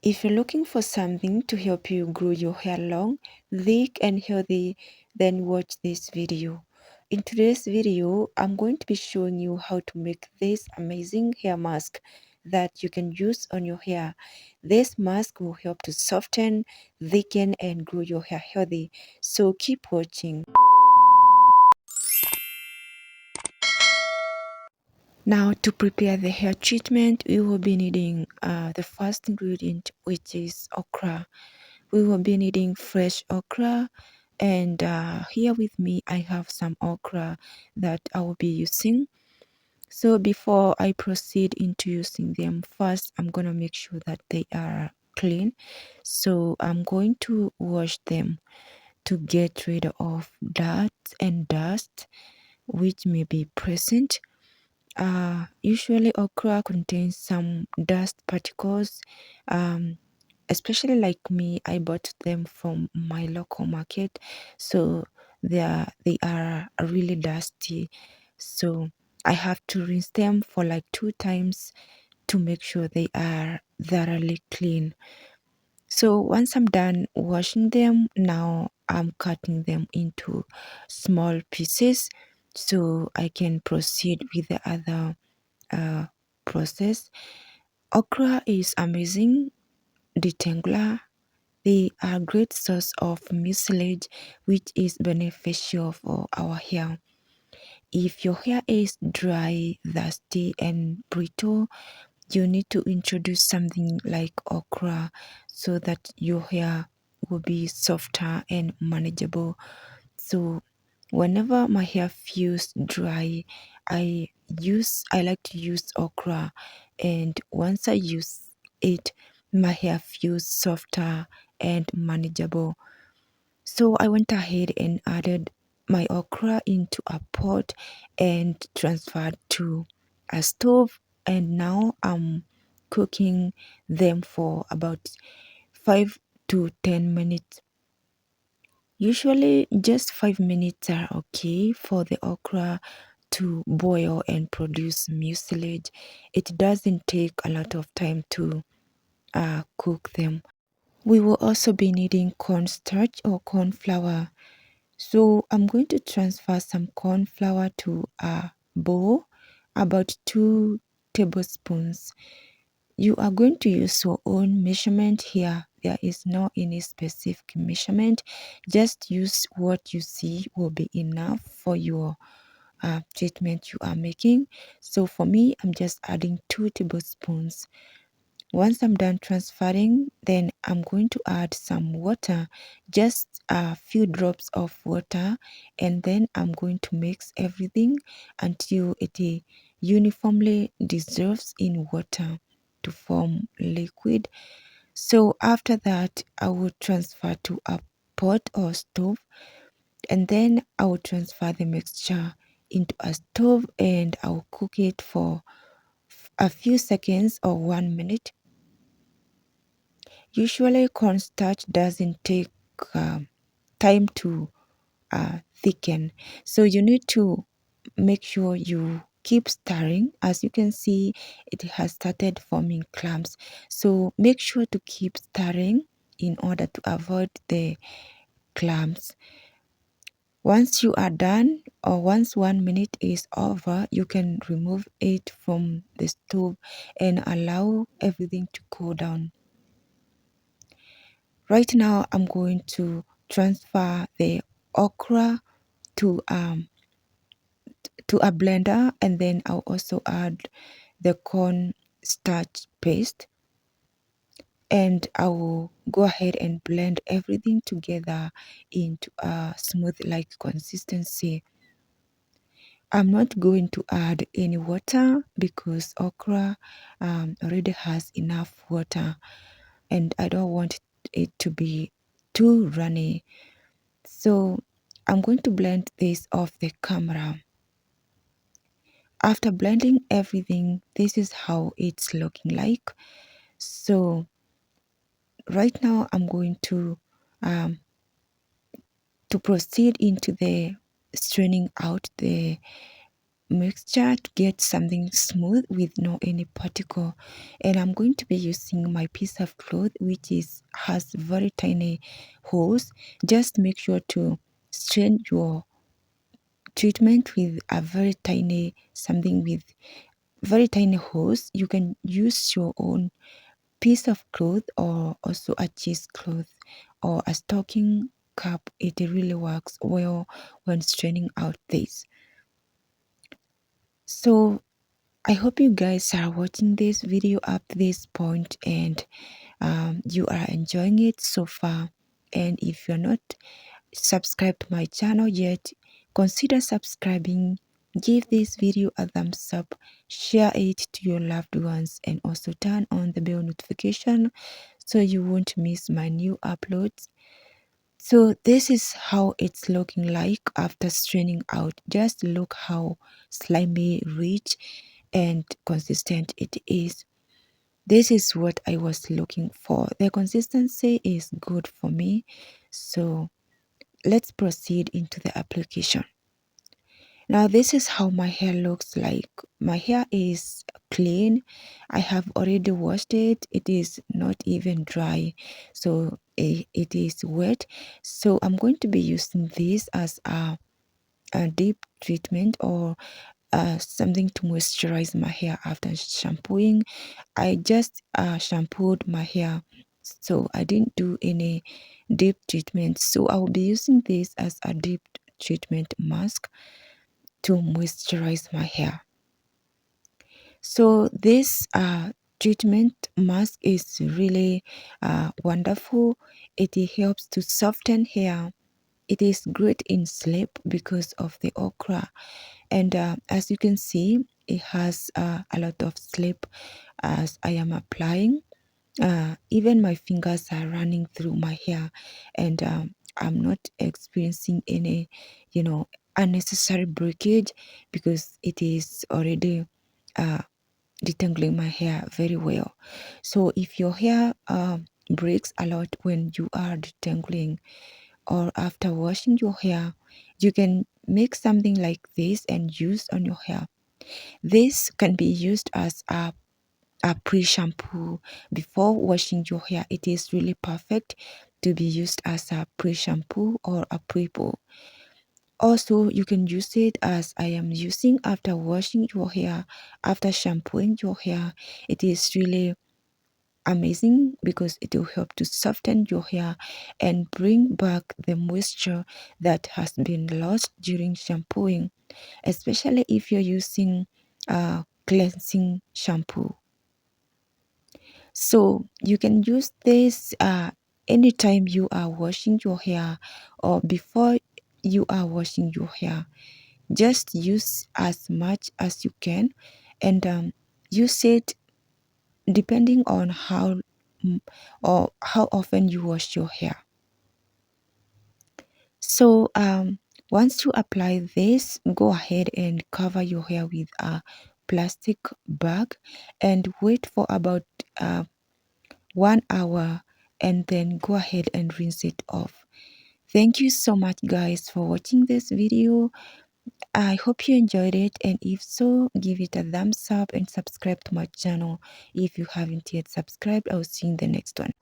If you're looking for something to help you grow your hair long, thick and healthy, then watch this video. In today's video, I'm going to be showing you how to make this amazing hair mask that you can use on your hair. This mask will help to soften, thicken and grow your hair healthy. So keep watching. Now to prepare the hair treatment, we will be needing the first ingredient, which is okra. We will be needing fresh okra, and here with me I have some okra that I will be using. So before I proceed into using them, first I'm gonna make sure that they are clean. So I'm going to wash them to get rid of dirt and dust which may be present. Usually okra contains some dust particles. Especially like me, I bought them from my local market, so they are really dusty. So I have to rinse them for like 2 times to make sure they are thoroughly clean. So once I'm done washing them, now I'm cutting them into small pieces so I can proceed with the other uh, process. Okra is amazing detangler. They are a great source of mucilage which is beneficial for our hair. If your hair is dry, dusty and brittle, you need to introduce something like okra so that your hair will be softer and manageable. So whenever my hair feels dry, I like to use okra, and once I use it, my hair feels softer and manageable. So I went ahead and added my okra into a pot and transferred to a stove, and now I'm cooking them for about 5 to 10 minutes. Usually just 5 minutes are okay for the okra to boil and produce mucilage. It doesn't take a lot of time to cook them. We will also be needing cornstarch or corn flour. So I'm going to transfer some corn flour to a bowl, about 2 tablespoons. You are going to use your own measurement here. There is no any specific measurement. Just use what you see will be enough for your treatment you are making. So for me, I'm just adding 2 tablespoons. Once I'm done transferring, then I'm going to add some water, just a few drops of water, and then I'm going to mix everything until it uniformly dissolves in water to form liquid. So after that, I will transfer to a pot or stove, and then I will transfer the mixture into a stove and I'll cook it for a few seconds or 1 minute. Usually cornstarch doesn't take time to thicken, so you need to make sure you keep stirring. As you can see, it has started forming clumps, so make sure to keep stirring in order to avoid the clumps. Once you are done, or once 1 minute is over, you can remove it from the stove and allow everything to cool down. Right now, I'm going to transfer the okra to a blender, and then I'll also add the corn starch paste, and I will go ahead and blend everything together into a smooth like consistency. I'm not going to add any water because okra already has enough water, and I don't want it to be too runny. So I'm going to blend this off the camera. After blending everything, this is how it's looking like. So right now I'm going to proceed into the straining out the mixture to get something smooth with no any particle. And I'm going to be using my piece of cloth which has very tiny holes. Just make sure to strain your treatment with a very tiny something with very tiny holes. You can use your own piece of cloth or also a cheesecloth or a stocking cap. It really works well when straining out this. So I hope you guys are watching this video up to this point and you are enjoying it so far. And if you're not subscribed to my channel yet, consider subscribing. Give this video a thumbs up, share it to your loved ones, and also turn on the bell notification so you won't miss my new uploads. So this is how it's looking like after straining out. Just look how slimy, rich, and consistent it is. This is what I was looking for. The consistency is good for me. So let's proceed into the application. Now this is how my hair looks like. My hair is clean. I have already washed it. It is not even dry. So it is wet. So I'm going to be using this as a deep treatment or something to moisturize my hair after shampooing. I just shampooed my hair, so I didn't do any deep treatment. So I will be using this as a deep treatment mask to moisturize my hair. So this treatment mask is really wonderful. It helps to soften hair. It is great in sleep because of the okra, and as you can see, it has a lot of sleep as I am applying. Even my fingers are running through my hair, and I'm not experiencing any, unnecessary breakage because it is already uh, detangling my hair very well. So if your hair breaks a lot when you are detangling or after washing your hair, you can make something like this and use on your hair. This can be used as a pre-shampoo before washing your hair. It is really perfect to be used as a pre-shampoo or a pre-poo. Also, you can use it as I am using after washing your hair, after shampooing your hair. It is really amazing because it will help to soften your hair and bring back the moisture that has been lost during shampooing, especially if you're using cleansing shampoo. So you can use this anytime you are washing your hair or before you are washing your hair. Just use as much as you can and use it depending on or how often you wash your hair. So once you apply this, go ahead and cover your hair with a plastic bag and wait for about 1 hour and then go ahead and rinse it off. Thank you so much guys for watching this video. I hope you enjoyed it, and if so, give it a thumbs up and subscribe to my channel if you haven't yet subscribed. I'll see you in the next one.